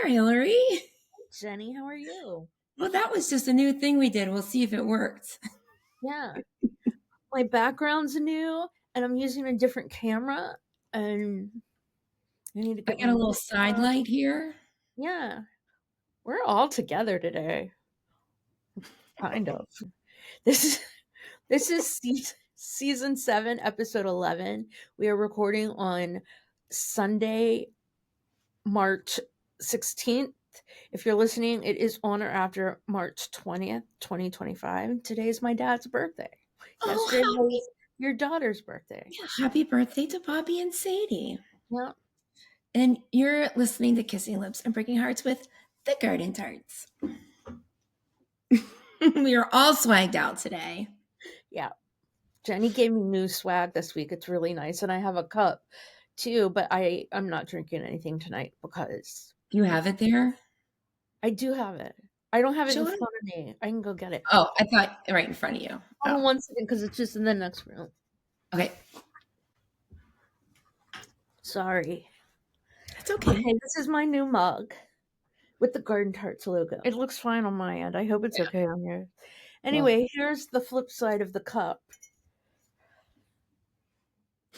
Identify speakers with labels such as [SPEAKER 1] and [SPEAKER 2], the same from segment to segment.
[SPEAKER 1] there, Hillary.
[SPEAKER 2] Jenny, how are you?
[SPEAKER 1] Well, that was just a new thing we did. We'll see if it worked.
[SPEAKER 2] Yeah, my background's new, and I'm using a different camera, and I need to
[SPEAKER 1] I
[SPEAKER 2] get
[SPEAKER 1] got
[SPEAKER 2] my
[SPEAKER 1] a little side
[SPEAKER 2] makeup.
[SPEAKER 1] light here.
[SPEAKER 2] Yeah, we're all together today, kind of. This is season 7, episode 11. We are recording on Sunday, March 16th. If you're listening, it is on or after March 20th, 2025. Today is my dad's birthday.
[SPEAKER 1] Oh,
[SPEAKER 2] Yesterday was your daughter's birthday.
[SPEAKER 1] happy birthday to Bobby and Sadie.
[SPEAKER 2] Yeah.
[SPEAKER 1] And you're listening to Kissing Lips and Breaking Hearts with the Garden Tarts. We are all swagged out today.
[SPEAKER 2] Yeah. Jenny gave me new swag this week. It's really nice. And I have a cup too, but I'm not drinking anything tonight because
[SPEAKER 1] Do you have it there?
[SPEAKER 2] I do have it. I don't have it in
[SPEAKER 1] Show it.
[SPEAKER 2] front of me. I can go get it.
[SPEAKER 1] Oh, I thought right in front of you.
[SPEAKER 2] Hold on
[SPEAKER 1] Oh,
[SPEAKER 2] one second because it's just in the next room.
[SPEAKER 1] okay.
[SPEAKER 2] Sorry.
[SPEAKER 1] That's okay.
[SPEAKER 2] Okay, this is my new mug with the Garden Tarts logo. It looks fine on my end. I hope it's okay on yours.
[SPEAKER 1] Well,
[SPEAKER 2] Anyway, here's the flip side of the cup.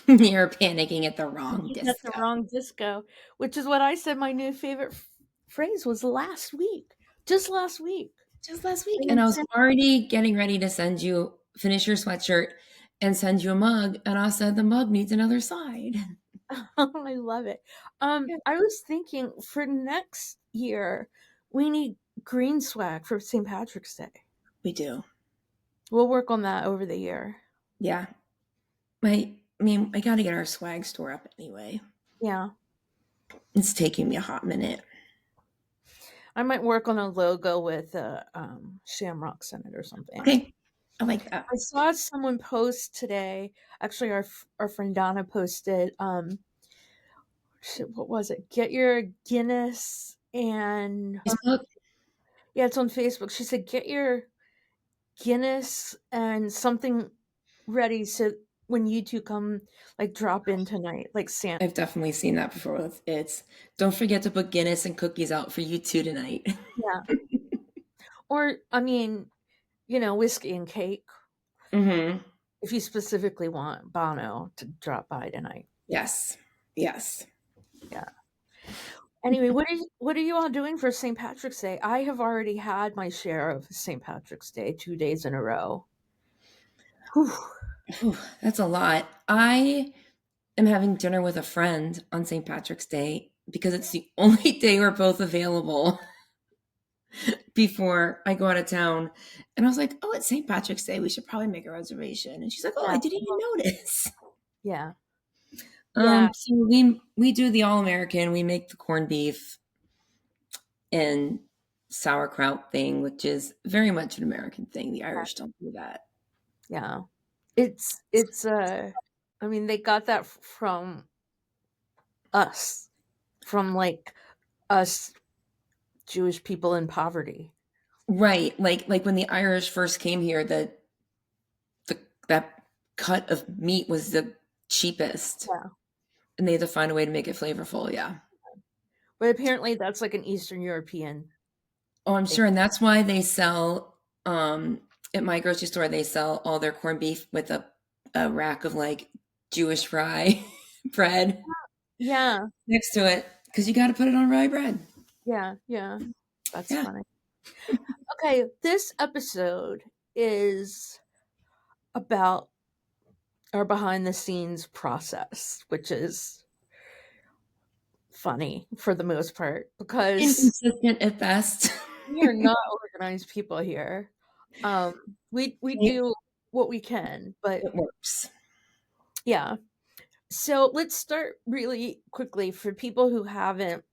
[SPEAKER 1] you're panicking at the wrong
[SPEAKER 2] That's the
[SPEAKER 1] disco.
[SPEAKER 2] wrong disco, which is what I said my new favorite phrase was last week. Just last week.
[SPEAKER 1] Just last week.
[SPEAKER 2] And
[SPEAKER 1] And I was
[SPEAKER 2] then
[SPEAKER 1] already getting ready to finish your sweatshirt and send you a mug. And I said the mug needs another side.
[SPEAKER 2] I love it. I was thinking for next year, we need green swag for St. Patrick's Day.
[SPEAKER 1] We do.
[SPEAKER 2] We'll work on that over the year.
[SPEAKER 1] Yeah. I got to get our swag store up anyway.
[SPEAKER 2] Yeah.
[SPEAKER 1] It's taking me a hot minute.
[SPEAKER 2] I might work on a logo with shamrocks in it or something.
[SPEAKER 1] Okay. I like that.
[SPEAKER 2] I saw someone post today. Actually, our friend Donna posted. What was it? Get your Guinness and
[SPEAKER 1] Facebook?
[SPEAKER 2] yeah, it's on Facebook. She said get your Guinness and something ready so when you two come like drop in tonight, like Santa.
[SPEAKER 1] I've definitely seen that before. It's don't forget to put Guinness and cookies out for you two tonight.
[SPEAKER 2] Yeah. Or I mean, whiskey and cake.
[SPEAKER 1] Mm-hmm.
[SPEAKER 2] If you specifically want Bono to drop by tonight.
[SPEAKER 1] Yes. Yes.
[SPEAKER 2] Yeah. Anyway, what are you all doing for St. Patrick's Day? I have already had my share of St. Patrick's Day 2 days in a row. Whew.
[SPEAKER 1] Whew, that's a lot. I am having dinner with a friend on St. Patrick's Day because it's the only day we're both available before I go out of town. And I was like, oh, it's St. Patrick's Day. We should probably make a reservation. And she's like, oh,
[SPEAKER 2] Yeah.
[SPEAKER 1] I didn't even notice.
[SPEAKER 2] Yeah. Yeah.
[SPEAKER 1] So we do the all American. We make the corned beef and sauerkraut thing, which is very much an American thing. The Irish don't do that.
[SPEAKER 2] Yeah. It's I mean they got that from us, from like us Jewish people in poverty.
[SPEAKER 1] Right. Like when the Irish first came here, that cut of meat was the cheapest.
[SPEAKER 2] Yeah.
[SPEAKER 1] And they had to find a way to make it flavorful. Yeah.
[SPEAKER 2] But apparently that's like an Eastern European
[SPEAKER 1] Oh, I'm
[SPEAKER 2] thing.
[SPEAKER 1] sure. And that's why they sell at my grocery store, they sell all their corned beef with a rack of like Jewish rye bread
[SPEAKER 2] Yeah.
[SPEAKER 1] next to it. Because you got to put it on rye bread.
[SPEAKER 2] Yeah. Yeah. That's
[SPEAKER 1] Yeah.
[SPEAKER 2] funny. Okay, this episode is about our behind the scenes process, which is funny for the most part because
[SPEAKER 1] Inconsistent at best.
[SPEAKER 2] we are not organized people here. We do what we can, but
[SPEAKER 1] It works.
[SPEAKER 2] yeah. So let's start really quickly for people who haven't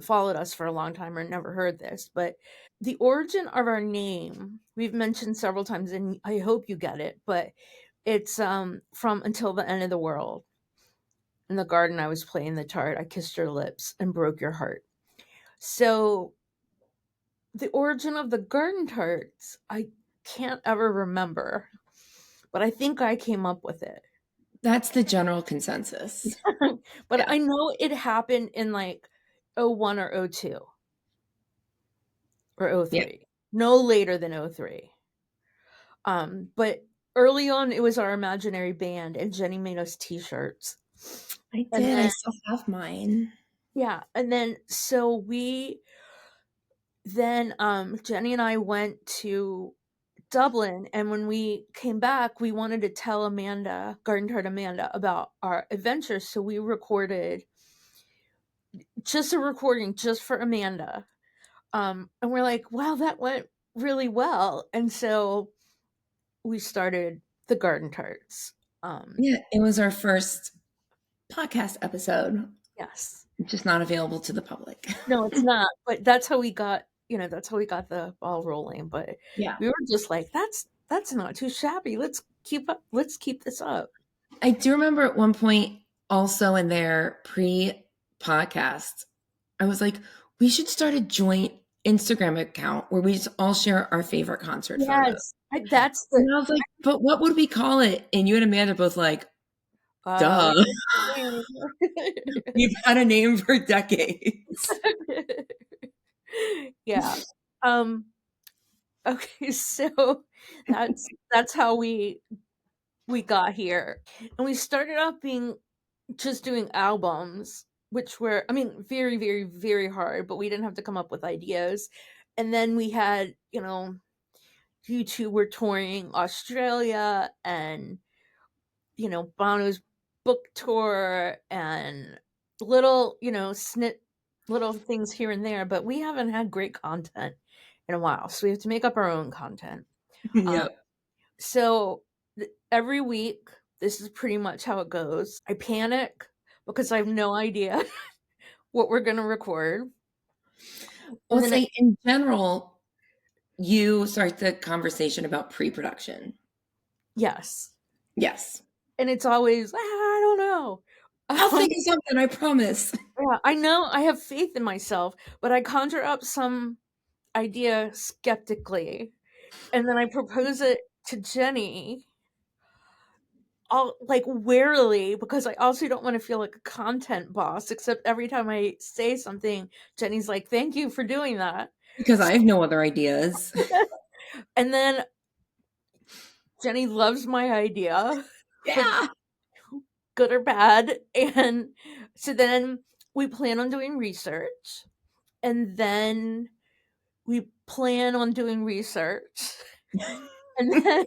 [SPEAKER 2] followed us for a long time or never heard this, but the origin of our name we've mentioned several times, and I hope you get it, but it's from Until the End of the World. In the garden I was playing the tart, I kissed your lips and broke your heart. So the origin of the garden tarts, I can't ever remember, but I think I came up with it.
[SPEAKER 1] That's the general consensus.
[SPEAKER 2] But
[SPEAKER 1] Yeah.
[SPEAKER 2] I know it happened in like '01 or '02 or
[SPEAKER 1] Yeah,
[SPEAKER 2] '03. No later than '03. But early on, it was our imaginary band, and Jenny made us T-shirts.
[SPEAKER 1] I
[SPEAKER 2] And
[SPEAKER 1] did. I
[SPEAKER 2] then
[SPEAKER 1] still have mine.
[SPEAKER 2] yeah, and then so Jenny and I went to Dublin, and when we came back, we wanted to tell Amanda, Garden Tart Amanda, about our adventures, so we recorded just a recording just for Amanda. And we're like, "Wow, that went really well." And so we started the Garden Tarts. Um,
[SPEAKER 1] Yeah, it was our first podcast episode,
[SPEAKER 2] yes.
[SPEAKER 1] just not available to the public.
[SPEAKER 2] No, it's not, but that's how we got, that's how we got the ball rolling, but
[SPEAKER 1] Yeah.
[SPEAKER 2] we were just like, "That's not too shabby. Let's keep this up."
[SPEAKER 1] I do remember at one point also in their pre-podcast, I was like, we should start a joint Instagram account where we just all share our favorite concert photos.
[SPEAKER 2] Yes, that's the
[SPEAKER 1] And I was like, but what would we call it? And you and Amanda both like, duh.
[SPEAKER 2] we
[SPEAKER 1] We've had a name for decades.
[SPEAKER 2] Yeah. Um, okay, so that's how we got here. And we started off being just doing albums, which were, I mean, very, very, very hard, but we didn't have to come up with ideas. And then we had, you two were touring Australia and, Bono's book tour and little, little things here and there, but we haven't had great content in a while. So we have to make up our own content. Um,
[SPEAKER 1] Yep.
[SPEAKER 2] so every week, this is pretty much how it goes. I panic because I have no idea what we're going to record. And
[SPEAKER 1] Let's
[SPEAKER 2] then,
[SPEAKER 1] say in general, you start the conversation about pre-production.
[SPEAKER 2] yes.
[SPEAKER 1] Yes.
[SPEAKER 2] And it's always, I don't know.
[SPEAKER 1] I'll
[SPEAKER 2] Um,
[SPEAKER 1] think of something, I promise.
[SPEAKER 2] yeah, I know I have faith in myself, but I conjure up some idea skeptically. And then I propose it to Jenny, all like warily, because I also don't want to feel like a content boss, except every time I say something, Jenny's like, "Thank you for doing that."
[SPEAKER 1] Because I have no other ideas.
[SPEAKER 2] And then Jenny loves my idea for
[SPEAKER 1] Yeah.
[SPEAKER 2] good or bad. And so then we plan on doing research, and then we plan on doing research, and then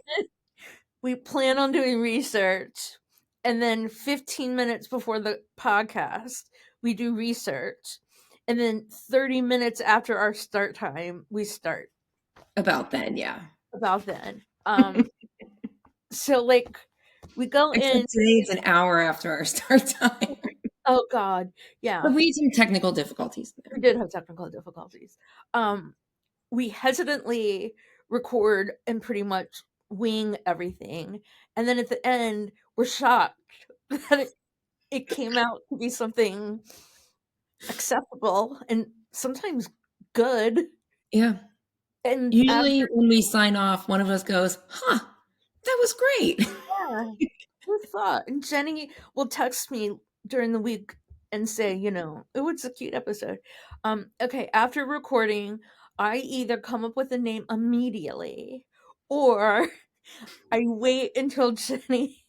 [SPEAKER 2] we plan on doing research, and then 15 minutes before the podcast, we do research. And then 30 minutes after our start time, we start
[SPEAKER 1] About then, yeah.
[SPEAKER 2] about then. So like we go in.
[SPEAKER 1] Except today it's an hour after our start time.
[SPEAKER 2] Oh God,
[SPEAKER 1] But
[SPEAKER 2] yeah,
[SPEAKER 1] we had some technical difficulties
[SPEAKER 2] we
[SPEAKER 1] there.
[SPEAKER 2] did have technical difficulties. We hesitantly record and pretty much wing everything, and then at the end, we're shocked that it came out to be something acceptable and sometimes good.
[SPEAKER 1] Yeah.
[SPEAKER 2] And
[SPEAKER 1] Usually
[SPEAKER 2] after,
[SPEAKER 1] when we sign off, one of us goes, huh, that was great.
[SPEAKER 2] yeah, who thought? And Jenny will text me during the week and say, it was a cute episode. Okay, after recording, I either come up with a name immediately or I wait until Jenny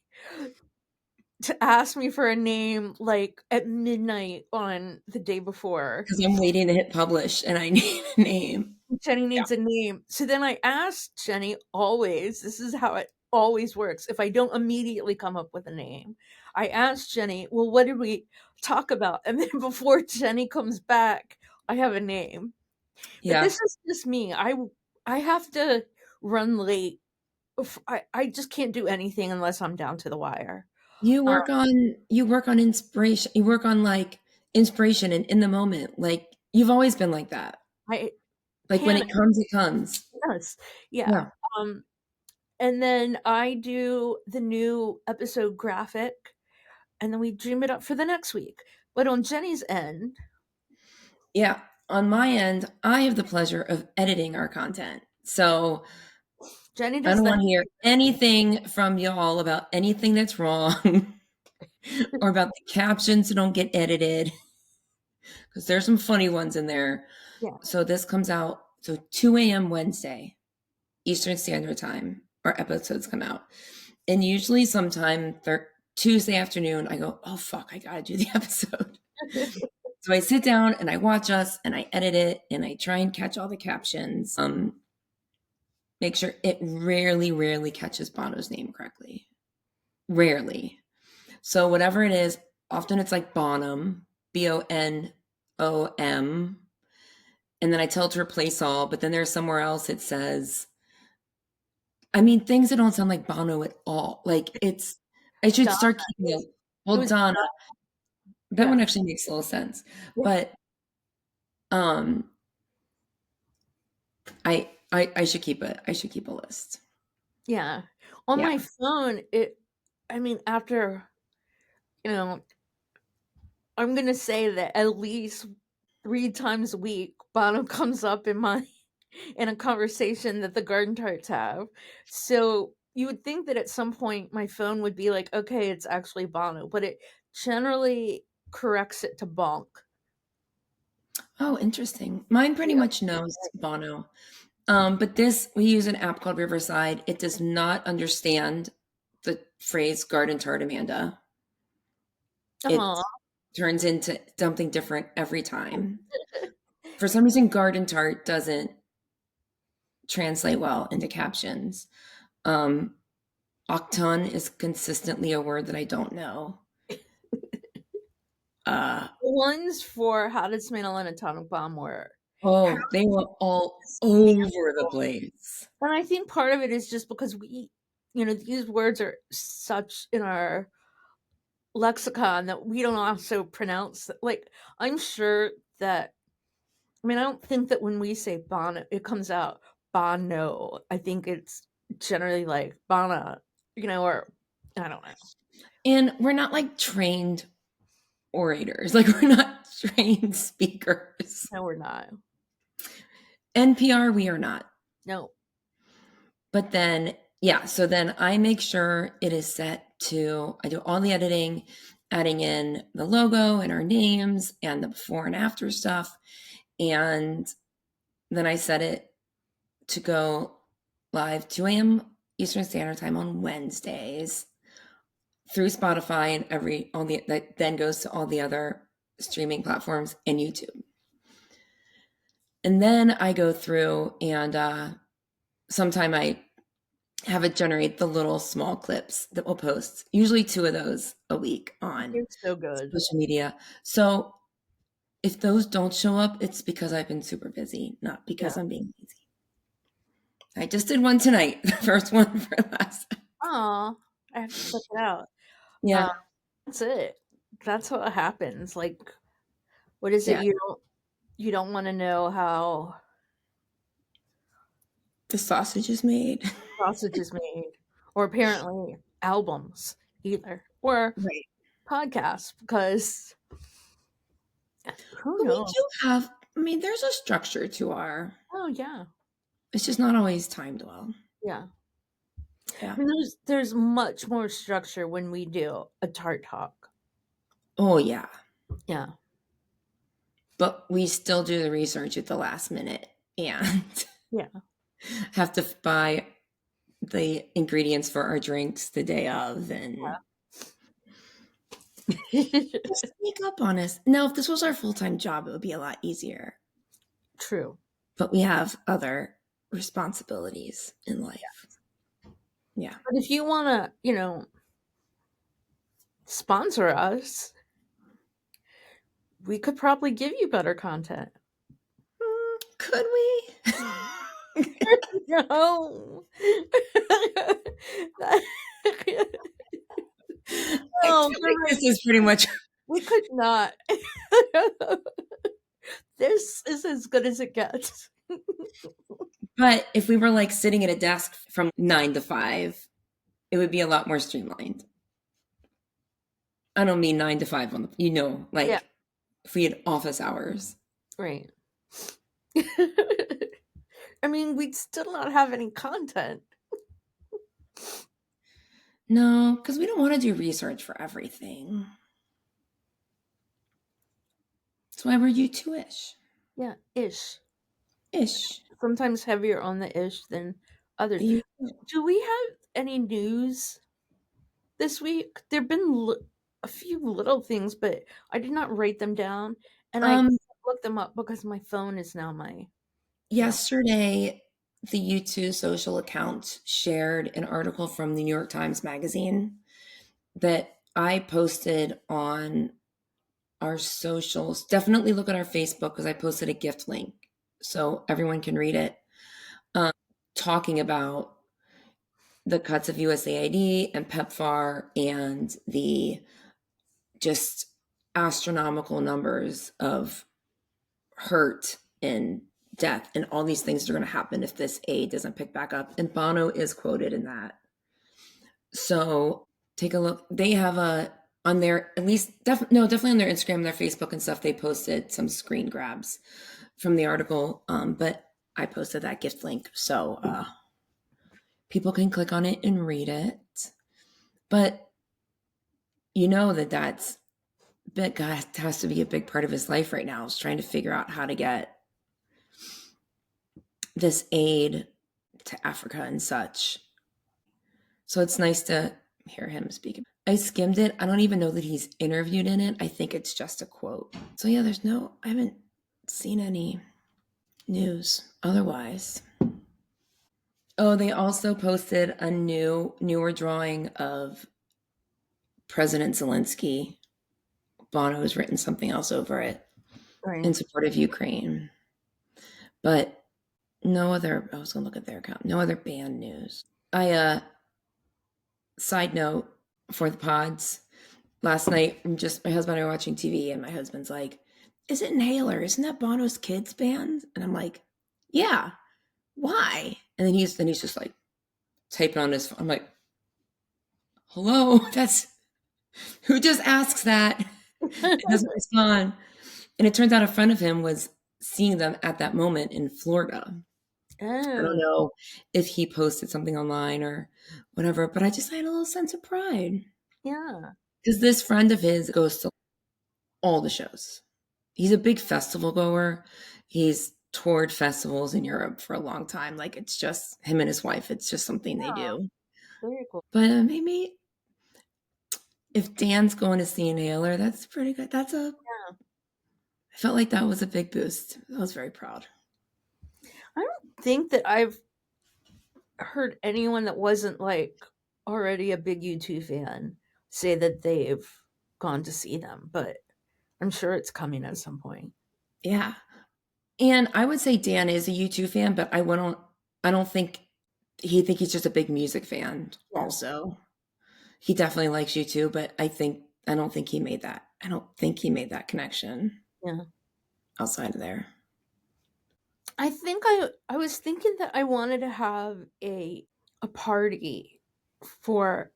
[SPEAKER 2] to ask me for a name like at midnight on the day before.
[SPEAKER 1] Because I'm waiting to hit publish and I need a name.
[SPEAKER 2] Jenny
[SPEAKER 1] Yeah.
[SPEAKER 2] needs a name. So then I asked Jenny always, this is how it always works. If I don't immediately come up with a name, I asked Jenny, well, what did we talk about? And then before Jenny comes back, I have a name. But
[SPEAKER 1] Yeah.
[SPEAKER 2] this is just me. I have to run late. I just can't do anything unless I'm down to the wire. Uh,
[SPEAKER 1] You work on inspiration. You work on like inspiration and in the moment. Like you've always been like that.
[SPEAKER 2] I
[SPEAKER 1] Like when
[SPEAKER 2] panic.
[SPEAKER 1] it comes, it comes.
[SPEAKER 2] Yes. Yeah.
[SPEAKER 1] Yeah.
[SPEAKER 2] Um, and then I do the new episode graphic, and then we dream it up for the next week. But on Jenny's end,
[SPEAKER 1] Yeah. On my end, I have the pleasure of editing our content. So
[SPEAKER 2] Jenny
[SPEAKER 1] I
[SPEAKER 2] does
[SPEAKER 1] don't
[SPEAKER 2] that.
[SPEAKER 1] want to hear anything from y'all about anything that's wrong or about the captions that don't get edited. because there's some funny ones in there.
[SPEAKER 2] Yeah.
[SPEAKER 1] So this comes out, so 2 a.m. Wednesday, Eastern Standard Time, our episodes come out. And usually sometime Tuesday afternoon, I go, oh, fuck, I gotta do the episode. So I sit down and I watch us and I edit it and I try and catch all the captions. Make sure it rarely catches Bono's name correctly. Rarely. So whatever it is, often it's like Bonham, Bonom. And then I tell it to replace all, but then there's somewhere else it says, I mean, things that don't sound like Bono at all. Like I should
[SPEAKER 2] Donna.
[SPEAKER 1] start keeping it.
[SPEAKER 2] It
[SPEAKER 1] Well,
[SPEAKER 2] was
[SPEAKER 1] Donna, that
[SPEAKER 2] yeah.
[SPEAKER 1] one actually makes a little sense.
[SPEAKER 2] Yeah.
[SPEAKER 1] But um I should keep it. I should keep a list.
[SPEAKER 2] Yeah. On
[SPEAKER 1] Yeah.
[SPEAKER 2] my phone, I mean, after, you know, I'm gonna say that at least 3 times a week, Bono comes up in my in a conversation that the garden tarts have. So, you would think that at some point my phone would be like, "Okay, it's actually Bono," but it generally corrects it to Bonk.
[SPEAKER 1] Oh, interesting. Mine pretty
[SPEAKER 2] Yeah.
[SPEAKER 1] much knows Bono. But we use an app called Riverside. It does not understand the phrase garden tart Amanda. It
[SPEAKER 2] Aw.
[SPEAKER 1] turns into something different every time. For some reason, garden tart doesn't translate well into captions. Um, Octon is consistently a word that I don't know. Uh,
[SPEAKER 2] The ones for How to Dismantle an Atomic Bomb were How
[SPEAKER 1] oh, they
[SPEAKER 2] to
[SPEAKER 1] were all over the
[SPEAKER 2] Dismantle.
[SPEAKER 1] place.
[SPEAKER 2] And I think part of it is just because these words are such in our lexicon that we don't also pronounce like, I'm sure that I mean, I don't think that when we say Bono, it comes out Bono. I think it's generally like Bana, or I don't know.
[SPEAKER 1] And we're not like trained orators, like we're not trained speakers.
[SPEAKER 2] No, we're not.
[SPEAKER 1] NPR, we are not.
[SPEAKER 2] No.
[SPEAKER 1] But then, yeah, so then I make sure it is set to, I do all the editing, adding in the logo and our names and the before and after stuff. And then I set it to go live 2 a.m. Eastern Standard Time on Wednesdays through Spotify and all the that then goes to all the other streaming platforms and YouTube. And then I go through and sometime I have it generate the little small clips that we'll post, usually 2 of those a week on
[SPEAKER 2] It's so good.
[SPEAKER 1] social media. So if those don't show up, it's because I've been super busy, not because
[SPEAKER 2] Yeah.
[SPEAKER 1] I'm being lazy. I just did one tonight, the first one for last.
[SPEAKER 2] Aw, I have to check it out. Um,
[SPEAKER 1] Yeah,
[SPEAKER 2] that's it. That's what happens. Like, what is it?
[SPEAKER 1] yeah.
[SPEAKER 2] You don't want to know how
[SPEAKER 1] The sausage is made.
[SPEAKER 2] sausage is made, or apparently albums either, or
[SPEAKER 1] Right.
[SPEAKER 2] podcasts, because who
[SPEAKER 1] But we
[SPEAKER 2] knows?
[SPEAKER 1] do have, I mean, there's a structure to
[SPEAKER 2] Oh yeah,
[SPEAKER 1] it's just not always timed well.
[SPEAKER 2] yeah.
[SPEAKER 1] Yeah.
[SPEAKER 2] I mean, there's much more structure when we do a tart talk.
[SPEAKER 1] Oh, yeah.
[SPEAKER 2] Yeah,
[SPEAKER 1] But we still do the research at the last minute and
[SPEAKER 2] yeah.
[SPEAKER 1] have to buy the ingredients for our drinks the day of and just sneak up on us. Now, if this was our full-time job, it would be a lot easier.
[SPEAKER 2] True.
[SPEAKER 1] But we have other responsibilities in life. Yeah.
[SPEAKER 2] But if you want to, sponsor us, we could probably give you better content.
[SPEAKER 1] Could we?
[SPEAKER 2] No.
[SPEAKER 1] I
[SPEAKER 2] Oh,
[SPEAKER 1] feel like this is pretty much.
[SPEAKER 2] we could not. This is as good as it gets.
[SPEAKER 1] But if we were like sitting at a desk from 9 to 5, it would be a lot more streamlined. I don't mean 9 to 5 on
[SPEAKER 2] Yeah,
[SPEAKER 1] like if we had office hours.
[SPEAKER 2] right. I mean, we'd still not have any content.
[SPEAKER 1] No, because we don't want to do research for everything. That's why we're U2-ish.
[SPEAKER 2] Yeah, ish.
[SPEAKER 1] Ish.
[SPEAKER 2] Sometimes heavier on the ish than others.
[SPEAKER 1] You,
[SPEAKER 2] Do we have any news this week? There've been a few little things, but I did not write them down, and I
[SPEAKER 1] um,
[SPEAKER 2] looked them up because my phone is now my, you know.
[SPEAKER 1] yesterday, the U2 social account shared an article from the New York Times Magazine that I posted on our socials. Definitely look at our Facebook because I posted a gift link so everyone can read it. Um, Talking about the cuts of USAID and PEPFAR and the just astronomical numbers of hurt and death and all these things that are going to happen if this aid doesn't pick back up. And Bono is quoted in that. So take a look. They have a on their at least no, definitely on their Instagram, their Facebook and stuff. They posted some screen grabs from the article, but I posted that gift link so people can click on it and read it. But you know that that's big. God has to be a big part of his life right now. Is trying to figure out how to get this aid to Africa and such. So it's nice to hear him speak. I skimmed it. I don't even know that he's interviewed in it. I think it's just a quote. So yeah, I haven't seen any news otherwise. Oh, they also posted a newer drawing of President Zelensky. Bono has written something else over it
[SPEAKER 2] Right.
[SPEAKER 1] in support of Ukraine. But no other, I was going to look at their account. No other band news. Side note for the pods, last night, just my husband and I were watching TV, and my husband's like, "Is it Inhaler? Isn't that Bono's kids band?" And I'm like, "Yeah, why?" And then he's just like typing on his phone. I'm like, "Hello, that's who just asks that?" It doesn't respond. And it turns out a friend of him was seeing them at that moment in Florida. I don't
[SPEAKER 2] Oh,
[SPEAKER 1] know if he posted something online or whatever, but I just had a little sense of pride
[SPEAKER 2] yeah.
[SPEAKER 1] because this friend of his goes to all the shows. He's a big festival goer. He's toured festivals in Europe for a long time. Like it's just him and his wife. It's just something they
[SPEAKER 2] Yeah,
[SPEAKER 1] do.
[SPEAKER 2] very cool.
[SPEAKER 1] But maybe if Dan's going to see Inhaler, that's pretty good.
[SPEAKER 2] Yeah.
[SPEAKER 1] I felt like that was a big boost. I was very proud.
[SPEAKER 2] I don't think that I've heard anyone that wasn't like already a big U2 fan say that they've gone to see them, but I'm sure it's coming at some point.
[SPEAKER 1] Yeah. And I would say Dan is a U2 fan, but I don't think he's just a big music fan
[SPEAKER 2] Yeah,
[SPEAKER 1] also. He definitely likes U2, but I don't think he made that connection
[SPEAKER 2] yeah.
[SPEAKER 1] outside of there.
[SPEAKER 2] I think I was thinking that I wanted to have a party for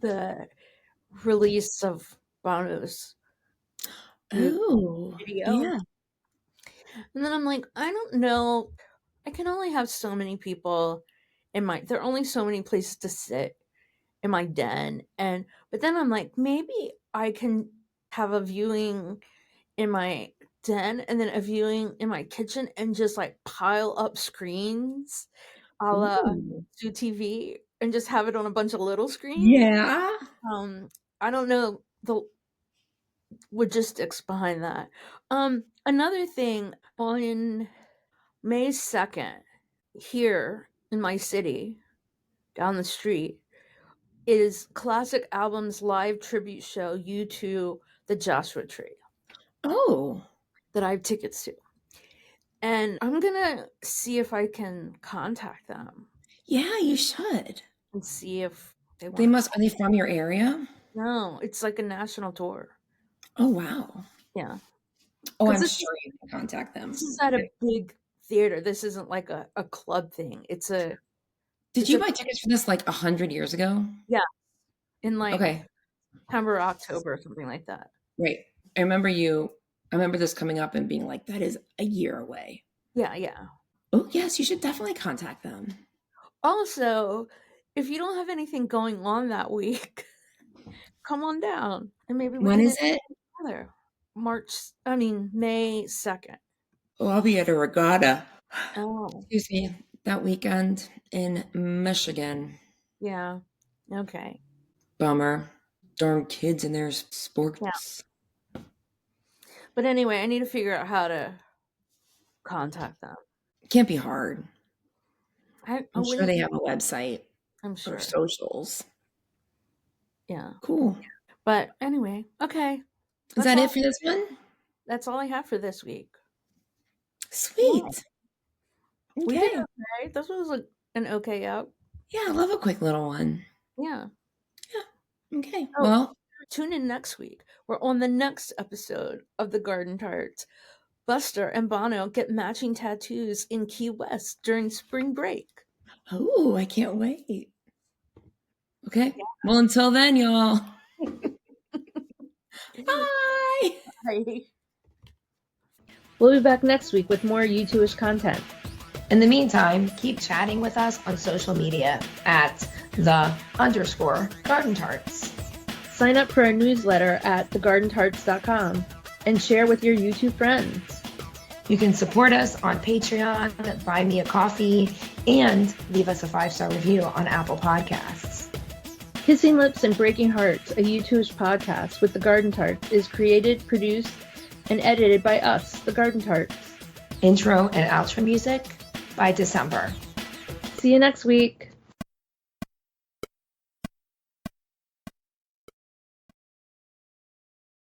[SPEAKER 2] the release of Bono's new
[SPEAKER 1] Oh,
[SPEAKER 2] video.
[SPEAKER 1] yeah.
[SPEAKER 2] And then I'm like, I don't know. I can only have so many people in my there are only so many places to sit in my den. And but then I'm like, maybe I can have a viewing in my den and then a viewing in my kitchen and just like pile up screens a la
[SPEAKER 1] Ooh.
[SPEAKER 2] Zoo TV and just have it on a bunch of little screens.
[SPEAKER 1] Yeah.
[SPEAKER 2] I don't know the logistics behind that. Another thing on May 2nd, here in my city, down the street, is Classic Albums live tribute show U2 The Joshua Tree
[SPEAKER 1] Oh,
[SPEAKER 2] that I have tickets to. And I'm gonna see if I can contact them
[SPEAKER 1] yeah, you should.
[SPEAKER 2] and see if they
[SPEAKER 1] They
[SPEAKER 2] want to
[SPEAKER 1] must
[SPEAKER 2] come.
[SPEAKER 1] are they from your area?
[SPEAKER 2] No, it's like a national tour.
[SPEAKER 1] Oh, wow.
[SPEAKER 2] Yeah.
[SPEAKER 1] Oh,
[SPEAKER 2] Because
[SPEAKER 1] I'm sure you can contact
[SPEAKER 2] this is
[SPEAKER 1] them.
[SPEAKER 2] at a big theater. This isn't like a club thing.
[SPEAKER 1] Did
[SPEAKER 2] It's
[SPEAKER 1] you
[SPEAKER 2] a
[SPEAKER 1] buy tickets for this like 100 years ago?
[SPEAKER 2] yeah, in like
[SPEAKER 1] Okay,
[SPEAKER 2] September, October, or something like that.
[SPEAKER 1] right. I remember this coming up and being like, that is a year away.
[SPEAKER 2] Yeah, yeah.
[SPEAKER 1] Oh, yes, you should definitely contact them.
[SPEAKER 2] Also, if you don't have anything going on that week, come on down and maybe we
[SPEAKER 1] When
[SPEAKER 2] can
[SPEAKER 1] is
[SPEAKER 2] enjoy
[SPEAKER 1] it?
[SPEAKER 2] it together. May 2nd.
[SPEAKER 1] Oh, I'll be at a regatta.
[SPEAKER 2] Oh,
[SPEAKER 1] Excuse me. That weekend in Michigan.
[SPEAKER 2] yeah. Okay.
[SPEAKER 1] Bummer. Darn kids and their
[SPEAKER 2] Yeah.
[SPEAKER 1] sports.
[SPEAKER 2] But anyway, I need to figure out how to contact them.
[SPEAKER 1] Can't be hard. I'm
[SPEAKER 2] What do
[SPEAKER 1] sure
[SPEAKER 2] you
[SPEAKER 1] they
[SPEAKER 2] think?
[SPEAKER 1] have a website
[SPEAKER 2] I'm
[SPEAKER 1] or
[SPEAKER 2] sure.
[SPEAKER 1] socials.
[SPEAKER 2] Yeah.
[SPEAKER 1] Cool.
[SPEAKER 2] But anyway, okay.
[SPEAKER 1] Is
[SPEAKER 2] That's
[SPEAKER 1] that
[SPEAKER 2] all.
[SPEAKER 1] it for this one?
[SPEAKER 2] That's all I have for this week. Yeah.
[SPEAKER 1] Sweet.
[SPEAKER 2] We did
[SPEAKER 1] Okay.
[SPEAKER 2] okay. This was an okay out.
[SPEAKER 1] Yeah, I love a quick little one.
[SPEAKER 2] Yeah.
[SPEAKER 1] Yeah. Okay.
[SPEAKER 2] Oh,
[SPEAKER 1] Well,
[SPEAKER 2] tune in next week. We're on the next episode of the Garden Tarts. Buster and Bono get matching tattoos in Key West during spring break.
[SPEAKER 1] oh, I can't wait. Okay. Well, until then, y'all. Bye.
[SPEAKER 2] Bye. We'll be back next week with more U2ish content.
[SPEAKER 1] In the meantime, keep chatting with us on social media at _Garden Tarts.
[SPEAKER 2] Sign up for our newsletter at thegardentarts.com and share with your YouTube friends.
[SPEAKER 1] You can support us on Patreon, buy me a coffee, and leave us a 5-star review on Apple Podcasts.
[SPEAKER 2] Kissing Lips and Breaking Hearts, a U2ish podcast with the Garden Tarts, is created, produced, and edited by us, the Garden Tarts.
[SPEAKER 1] Intro and outro music by December.
[SPEAKER 2] See you next week.